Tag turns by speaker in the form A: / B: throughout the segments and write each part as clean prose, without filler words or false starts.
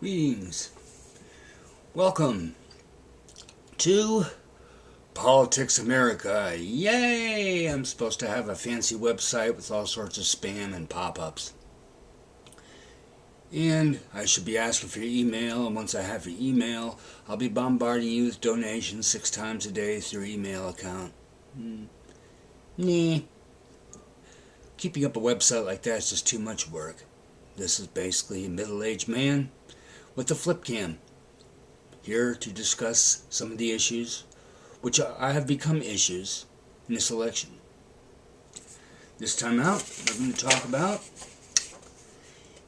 A: Greetings. Welcome to Politics America. Yay! I'm supposed to have a fancy website with all sorts of spam and pop-ups. And I should be asking for your email, and once I have your email, I'll be bombarding you with donations 6 times a day through your email account. Nah. Keeping up a website like that is just too much work. This is basically a middle-aged man with a flip cam, here to discuss some of the issues which I have become issues in this election. This time out, we're going to talk about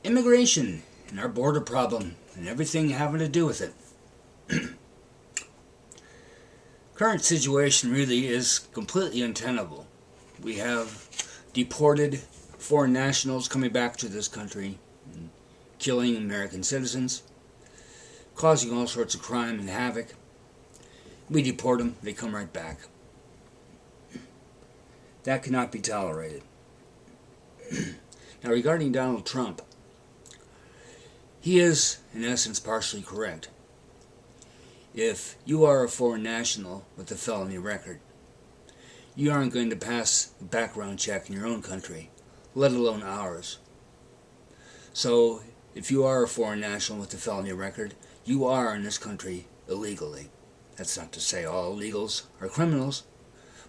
A: immigration and our border problem and everything having to do with it. Current situation really is completely untenable. We have deported foreign nationals coming back to this country and killing American citizens, causing all sorts of crime and havoc. We deport them, they come right back. That cannot be tolerated. Now, regarding Donald Trump, he is, in essence, partially correct. If you are a foreign national with a felony record, you aren't going to pass a background check in your own country, let alone ours. So, if you are a foreign national with a felony record, you are in this country illegally. That's not to say all illegals are criminals,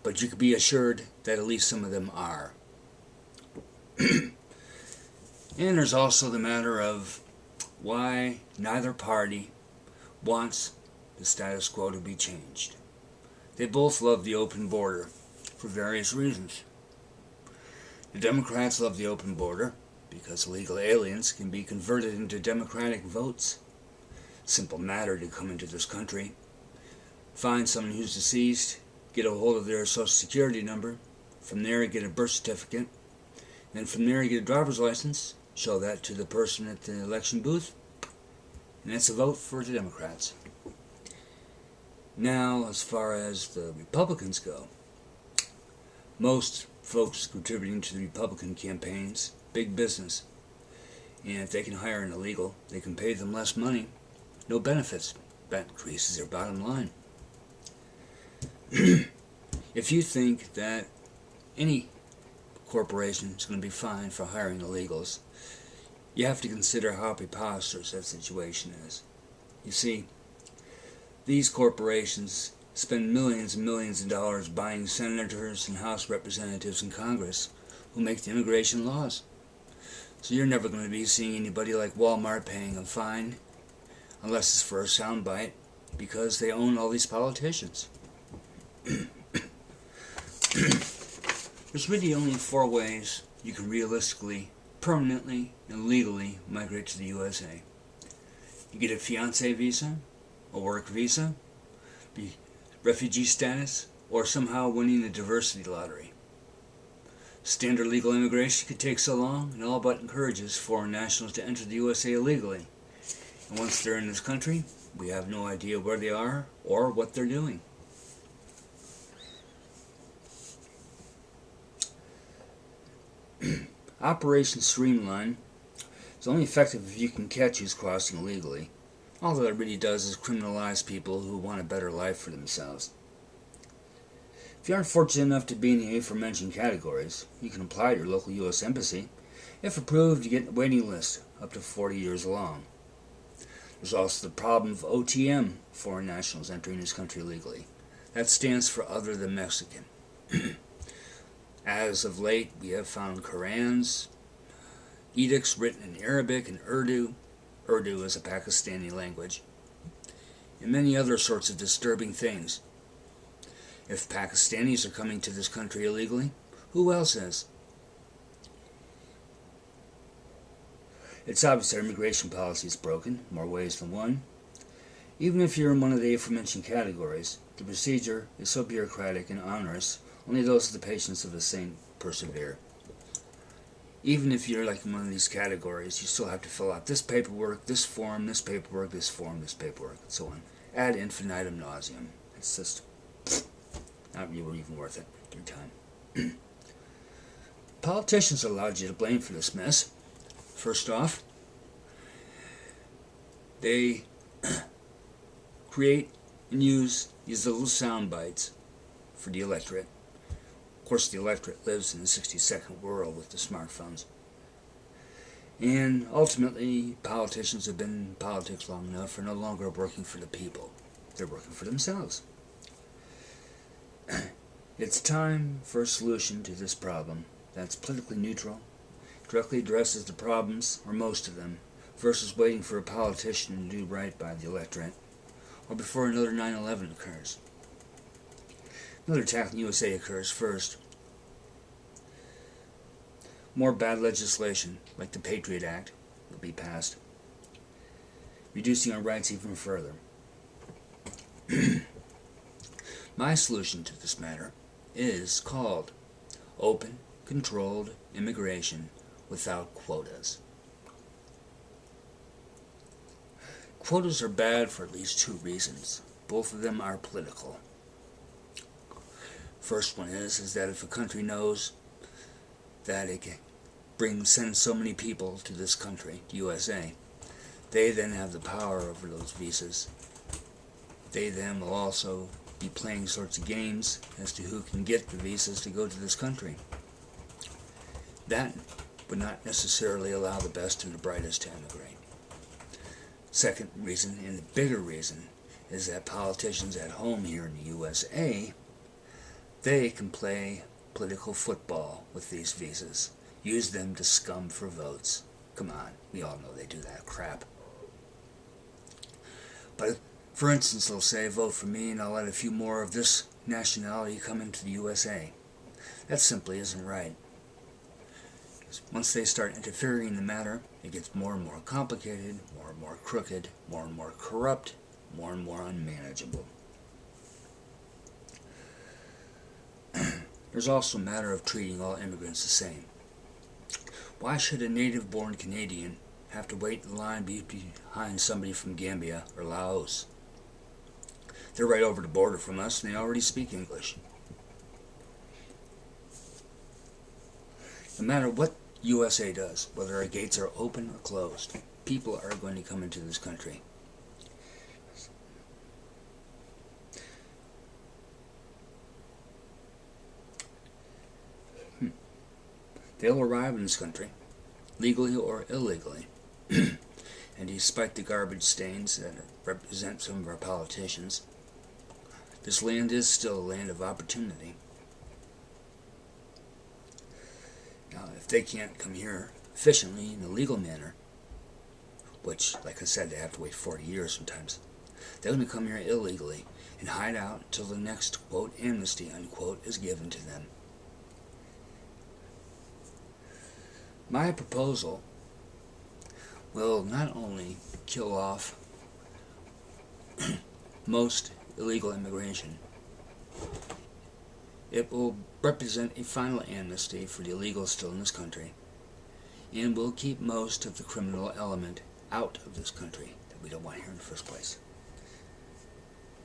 A: but you can be assured that at least some of them are. And there's also the matter of why neither party wants the status quo to be changed. They both love the open border for various reasons. The Democrats love the open border because illegal aliens can be converted into Democratic votes. Simple matter to come into this country, find someone who's deceased, get a hold of their social security number, from there get a birth certificate, and from there get a driver's license, show that to the person at the election booth, and that's a vote for the Democrats. Now, as far as the Republicans go, most folks contributing to the Republican campaigns, big business, and if they can hire an illegal, they can pay them less money, no benefits. That increases their bottom line. If you think that any corporation is going to be fine for hiring illegals, you have to consider how preposterous that situation is. You see, these corporations spend millions and millions of dollars buying senators and House representatives in Congress who make the immigration laws. So you're never going to be seeing anybody like Walmart paying a fine, unless it's for a soundbite, because they own all these politicians. There's really only 4 ways you can realistically, permanently, and legally migrate to the USA. You get a fiancé visa, a work visa, the refugee status, or somehow winning the diversity lottery. Standard legal immigration could take so long and all but encourages foreign nationals to enter the USA illegally. And once they're in this country, we have no idea where they are or what they're doing. Operation Streamline is only effective if you can catch who's crossing illegally. All that it really does is criminalize people who want a better life for themselves. If you aren't fortunate enough to be in the aforementioned categories, you can apply to your local U.S. Embassy. If approved, you get a waiting list up to 40 years long. There's also the problem of OTM, foreign nationals entering this country illegally. That stands for other than Mexican. As of late, we have found Korans, edicts written in Arabic and Urdu. Urdu is a Pakistani language. And many other sorts of disturbing things. If Pakistanis are coming to this country illegally, who else is? It's obvious our immigration policy is broken, more ways than one. Even if you're in one of the aforementioned categories, the procedure is so bureaucratic and onerous, only those with the patience of a saint persevere. Even if you're like in one of these categories, you still have to fill out this paperwork, this form, this paperwork, this form, this paperwork, and so on. Ad infinitum nauseam. It's just not really even worth it. Your time. Politicians are allowed you to blame for this mess. First off, They create and use these little sound bites for the electorate. Of course, the electorate lives in the 62nd world with the smartphones. And ultimately, politicians have been in politics long enough are no longer working for the people. They're working for themselves. It's time for a solution to this problem that's politically neutral, directly addresses the problems, or most of them, versus waiting for a politician to do right by the electorate, or before another 9/11 occurs. Another attack on the USA occurs first. More bad legislation, like the Patriot Act, will be passed, reducing our rights even further. My solution to this matter is called open, controlled immigration without quotas. Quotas are bad for at least two reasons. Both of them are political. First one is that if a country knows that it can send so many people to this country, the USA, they then have the power over those visas. They then will also be playing sorts of games as to who can get the visas to go to this country. That would not necessarily allow the best and the brightest to emigrate. Second reason, and the bigger reason, is that politicians at home here in the USA, they can play political football with these visas. Use them to scum for votes. Come on, we all know they do that crap. But, for instance, they'll say, vote for me and I'll let a few more of this nationality come into the USA. That simply isn't right. Once they start interfering in the matter, it gets more and more complicated, more and more crooked, more and more corrupt, more and more unmanageable. There's also a matter of treating all immigrants the same. Why should a native-born Canadian have to wait in line behind somebody from Gambia or Laos? They're right over the border from us and they already speak English. No matter what USA does, whether our gates are open or closed, people are going to come into this country. They'll arrive in this country, legally or illegally. And despite the garbage stains that represent some of our politicians, this land is still a land of opportunity. Now, if they can't come here efficiently in a legal manner, which, like I said, they have to wait 40 years sometimes, they're going to come here illegally and hide out until the next, quote, amnesty, unquote, is given to them. My proposal will not only kill off most illegal immigration, it will represent a final amnesty for the illegals still in this country, and will keep most of the criminal element out of this country that we don't want here in the first place.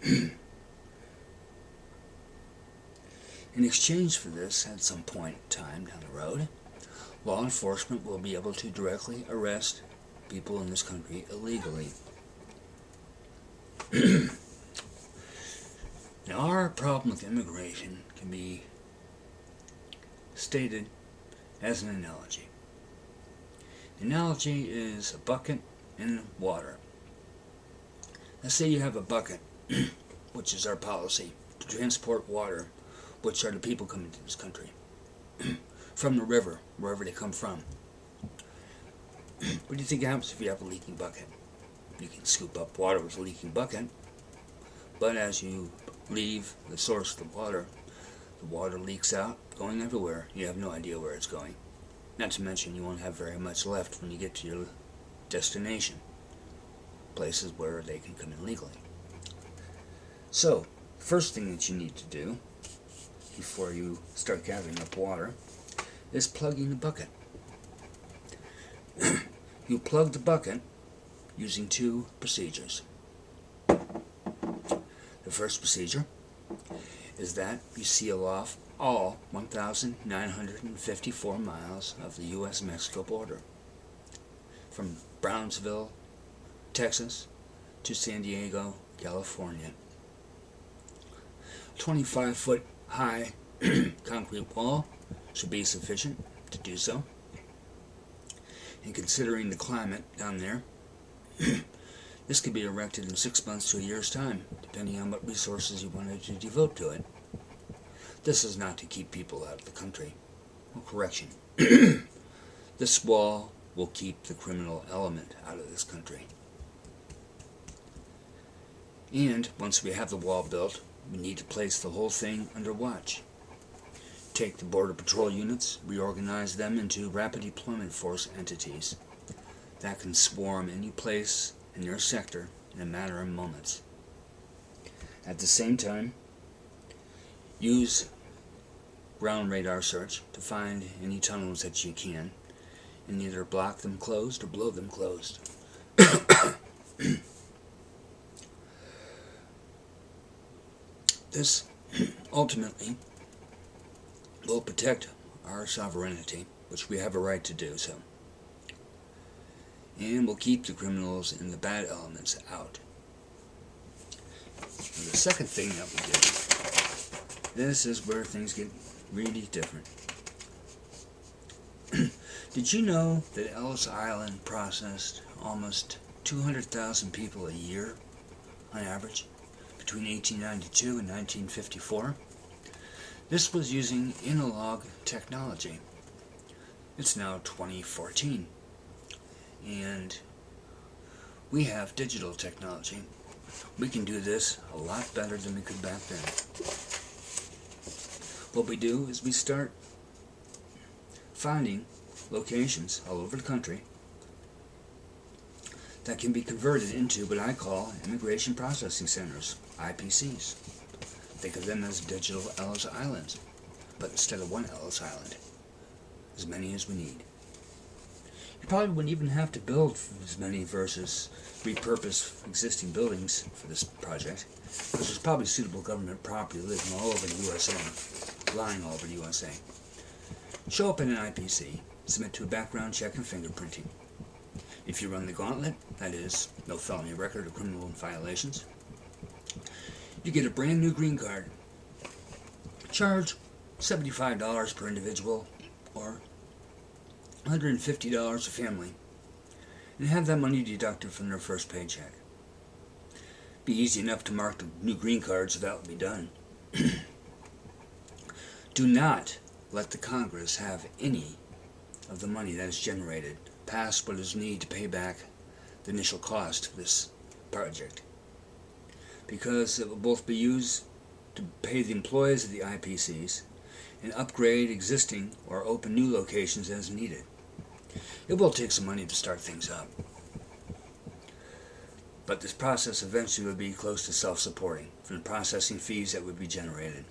A: In exchange for this, at some point in time down the road, law enforcement will be able to directly arrest people in this country illegally. Now, our problem with immigration can be stated as an analogy. The analogy is a bucket and water. Let's say you have a bucket, which is our policy, to transport water, which are the people coming to this country, from the river, wherever they come from. What do you think happens if you have a leaking bucket? You can scoop up water with a leaking bucket, but as you leave the source of the water leaks out, going everywhere. You have no idea where it's going. Not to mention you won't have very much left when you get to your destination, places where they can come in legally. So, first thing that you need to do before you start gathering up water is plugging the bucket. You plug the bucket using two procedures. The first procedure is that you seal off all 1,954 miles of the U.S.-Mexico border, from Brownsville Texas to San Diego, California. 25-foot high concrete wall should be sufficient to do so. And considering the climate down there, this could be erected in 6 months to a year's time, depending on what resources you wanted to devote to it. This is not to keep people out of the country. Well, correction. This wall will keep the criminal element out of this country. And once we have the wall built, we need to place the whole thing under watch. Take the Border Patrol units, reorganize them into rapid deployment force entities that can swarm any place in your sector in a matter of moments. At the same time, use ground radar search to find any tunnels that you can and either block them closed or blow them closed. This ultimately will protect our sovereignty, which we have a right to do so, and will keep the criminals and the bad elements out. And the second thing that we do, this is where things get really different. Did you know that Ellis Island processed almost 200,000 people a year on average between 1892 and 1954? This was using analog technology. It's now 2014, and we have digital technology. We can do this a lot better than we could back then. What we do is we start finding locations all over the country that can be converted into what I call immigration processing centers, IPCs. Think of them as digital Ellis Islands, but instead of one Ellis Island, as many as we need. You probably wouldn't even have to build as many versus repurpose existing buildings for this project, because there's probably suitable government property living all over the USA, lying all over the USA. Show up in an IPC, submit to a background check and fingerprinting. If you run the gauntlet, that is, no felony record or criminal violations, you get a brand new green card. Charge $75 per individual or $150 a family, and have that money deducted from their first paycheck. Be easy enough to mark the new green card, so that will be done. Do not let the Congress have any of the money that is generated past what is needed to pay back the initial cost of this project, because it will both be used to pay the employees of the IPCs and upgrade existing or open new locations as needed. It will take some money to start things up, but this process eventually will be close to self-supporting from the processing fees that would be generated.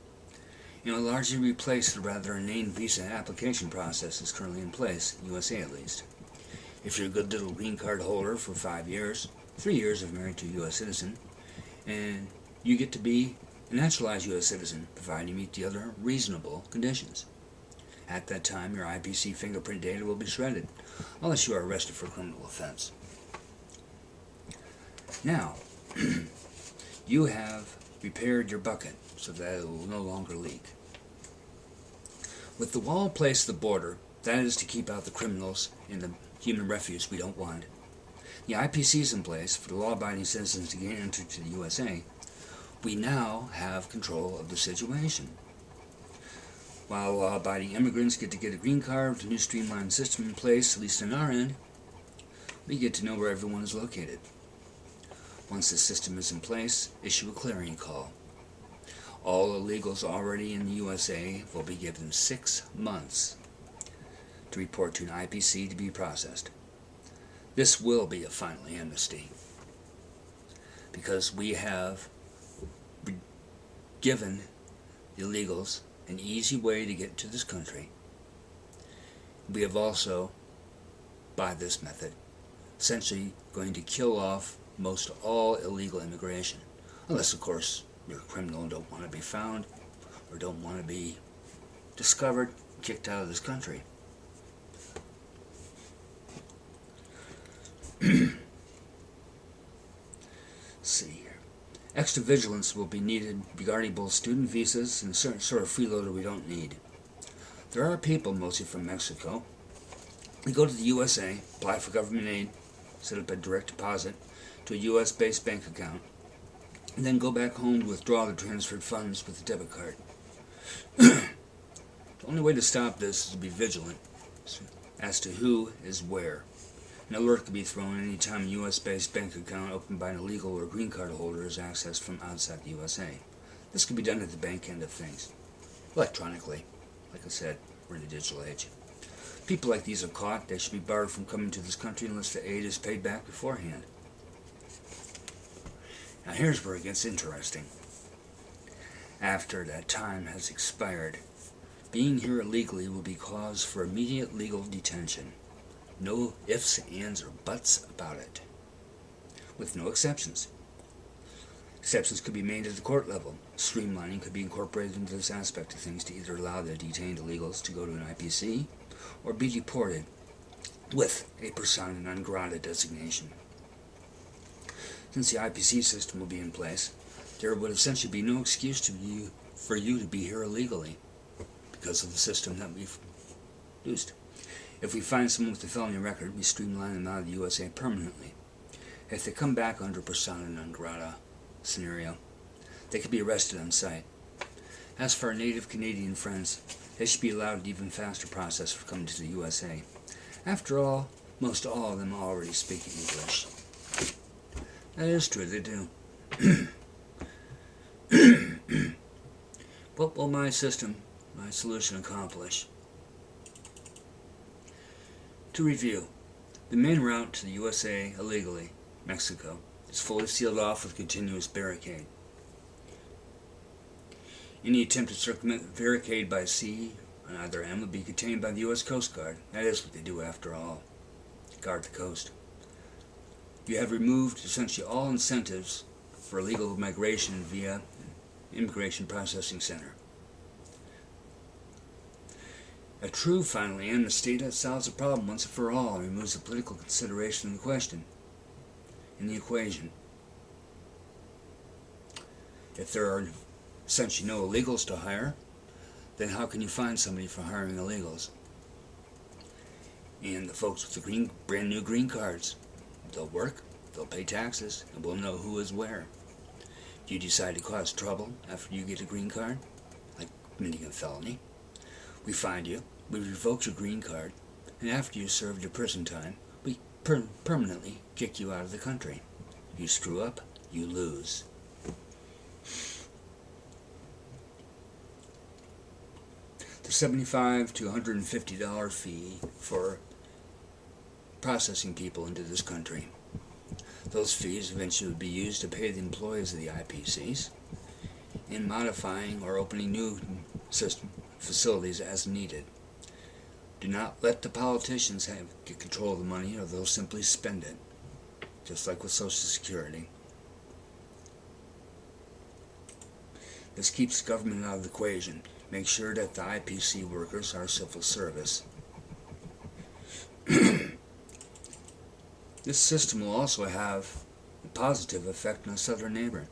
A: It will largely replace the rather inane visa application process that's currently in place, USA at least. If you're a good little green card holder for 5 years, 3 years if married to a U.S. citizen, and you get to be a naturalized U.S. citizen, provided you meet the other reasonable conditions. At that time, your IPC fingerprint data will be shredded, unless you are arrested for a criminal offense. Now, you have repaired your bucket so that it will no longer leak. With the wall placed at the border, that is to keep out the criminals and the human refuse we don't want. The IPC is in place for the law-abiding citizens to gain entry to the USA. We now have control of the situation. While law-abiding immigrants get to get a green card with a new streamlined system in place, at least on our end, we get to know where everyone is located. Once the system is in place, issue a clearing call. All illegals already in the USA will be given 6 months to report to an IPC to be processed. This will be a final amnesty, because we have given illegals an easy way to get to this country. We have also, by this method, essentially going to kill off most all illegal immigration, unless of course you're a criminal and don't want to be found or don't want to be discovered, kicked out of this country. Extra vigilance will be needed regarding both student visas and a certain sort of freeloader we don't need. There are people, mostly from Mexico, who go to the USA, apply for government aid, set up a direct deposit to a US-based bank account, and then go back home to withdraw the transferred funds with a debit card. The only way to stop this is to be vigilant as to who is where. An alert can be thrown any time a U.S.-based bank account opened by an illegal or green card holder is accessed from outside the USA. This can be done at the bank end of things, electronically. Like I said, we're in the digital age. People like these are caught. They should be barred from coming to this country unless the aid is paid back beforehand. Now here's where it gets interesting. After that time has expired, being here illegally will be cause for immediate legal detention. No ifs, ands, or buts about it. With no exceptions. Exceptions could be made at the court level. Streamlining could be incorporated into this aspect of things to either allow the detained illegals to go to an IPC or be deported with a persona non grata designation. Since the IPC system will be in place, there would essentially be no excuse for you to be here illegally because of the system that we've used. If we find someone with a felony record, we streamline them out of the USA permanently. If they come back under persona non grata scenario, they could be arrested on sight. As for our native Canadian friends, they should be allowed an even faster process for coming to the USA. After all, most all of them already speak English. That is true, they do. What will my solution accomplish? To review, the main route to the USA illegally, Mexico, is fully sealed off with continuous barricade. Any attempt to circumvent the barricade by sea on either end would be contained by the U.S. Coast Guard. That is what they do after all, guard the coast. You have removed essentially all incentives for illegal migration via Immigration Processing Center. A true, finally, amnesty that solves the problem once and for all and removes the political consideration in the question, in the equation. If there are essentially no illegals to hire, then how can you find somebody for hiring illegals? And the folks with the brand new green cards, they'll work, they'll pay taxes, and we'll know who is where. If you decide to cause trouble after you get a green card, like committing a felony, we find you, we revoke your green card, and after you served your prison time, we permanently kick you out of the country. You screw up, you lose. The $75 to $150 fee for processing people into this country. Those fees eventually would be used to pay the employees of the IPCs in modifying or opening new system facilities as needed. Do not let the politicians get control of the money, or they'll simply spend it, just like with Social Security. This keeps government out of the equation. Make sure that the IPC workers are civil service. This system will also have a positive effect on a southern neighbor.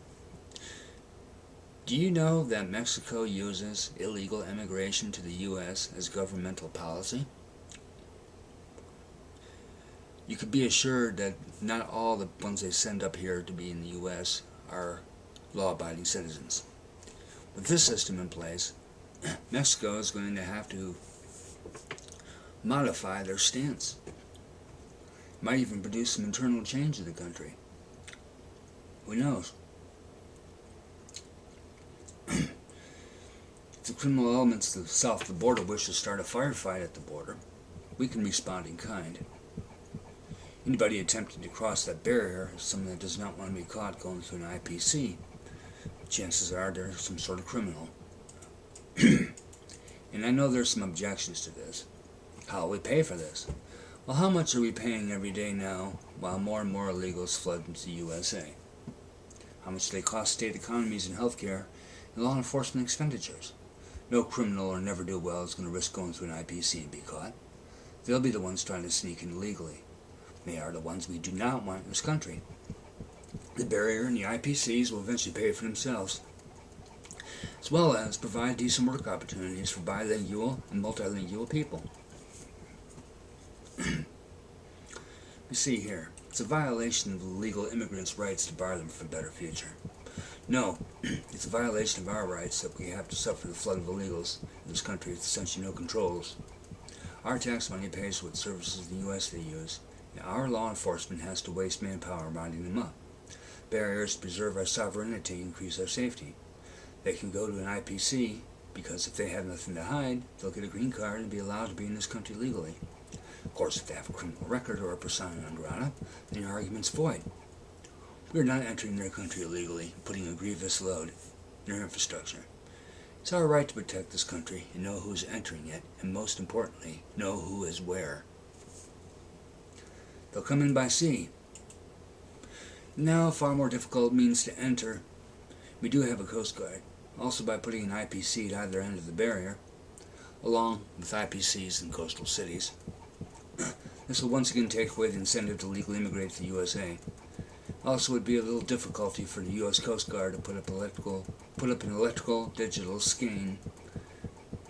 A: Do you know that Mexico uses illegal immigration to the U.S. as governmental policy? You could be assured that not all the ones they send up here to be in the U.S. are law-abiding citizens. With this system in place, Mexico is going to have to modify their stance. Might even produce some internal change in the country. Who knows? If the criminal elements south of the border wish to start a firefight at the border, we can respond in kind. Anybody attempting to cross that barrier is someone that does not want to be caught going through an IPC. Chances are they're some sort of criminal. And I know there's some objections to this. How will we pay for this? Well, how much are we paying every day now while more and more illegals flood into the USA? How much do they cost state economies in healthcare and law enforcement expenditures? No criminal or never-do-well is going to risk going through an IPC and be caught. They'll be the ones trying to sneak in illegally. They are the ones we do not want in this country. The barrier and the IPCs will eventually pay for themselves, as well as provide decent work opportunities for bilingual and multilingual people. You see here, it's a violation of the legal immigrants' rights to bar them from a better future. No, it's a violation of our rights that we have to suffer the flood of illegals in this country with essentially no controls. Our tax money pays for what services in the U.S. they use, and our law enforcement has to waste manpower rounding them up. Barriers to preserve our sovereignty increase our safety. They can go to an IPC because if they have nothing to hide, they'll get a green card and be allowed to be in this country legally. Of course, if they have a criminal record or a persona non grata, then your argument's void. We are not entering their country illegally, putting a grievous load in their infrastructure. It's our right to protect this country and know who's entering it, and most importantly, know who is where. They'll come in by sea. Now, a far more difficult means to enter. We do have a Coast Guard, also by putting an IPC at either end of the barrier, along with IPCs in coastal cities. This will once again take away the incentive to legally immigrate to the USA. Also, it would be a little difficulty for the U.S. Coast Guard to put up an electrical digital scan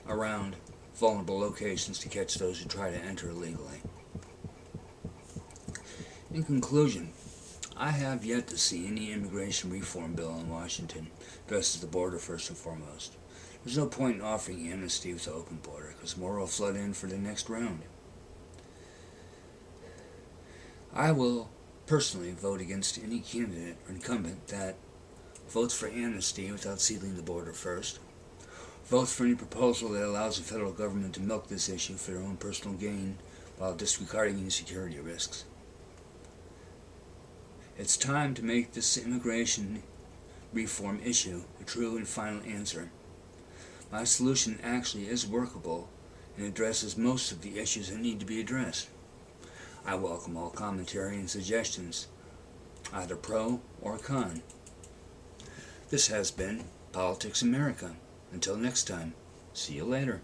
A: around vulnerable locations to catch those who try to enter illegally. In conclusion, I have yet to see any immigration reform bill in Washington addresses the border first and foremost. There's no point in offering amnesty with an open border, because more will flood in for the next round. I will personally vote against any candidate or incumbent that votes for amnesty without sealing the border first, votes for any proposal that allows the federal government to milk this issue for their own personal gain while disregarding any security risks. It's time to make this immigration reform issue a true and final answer. My solution actually is workable and addresses most of the issues that need to be addressed. I welcome all commentary and suggestions, either pro or con. This has been Politics America. Until next time, see you later.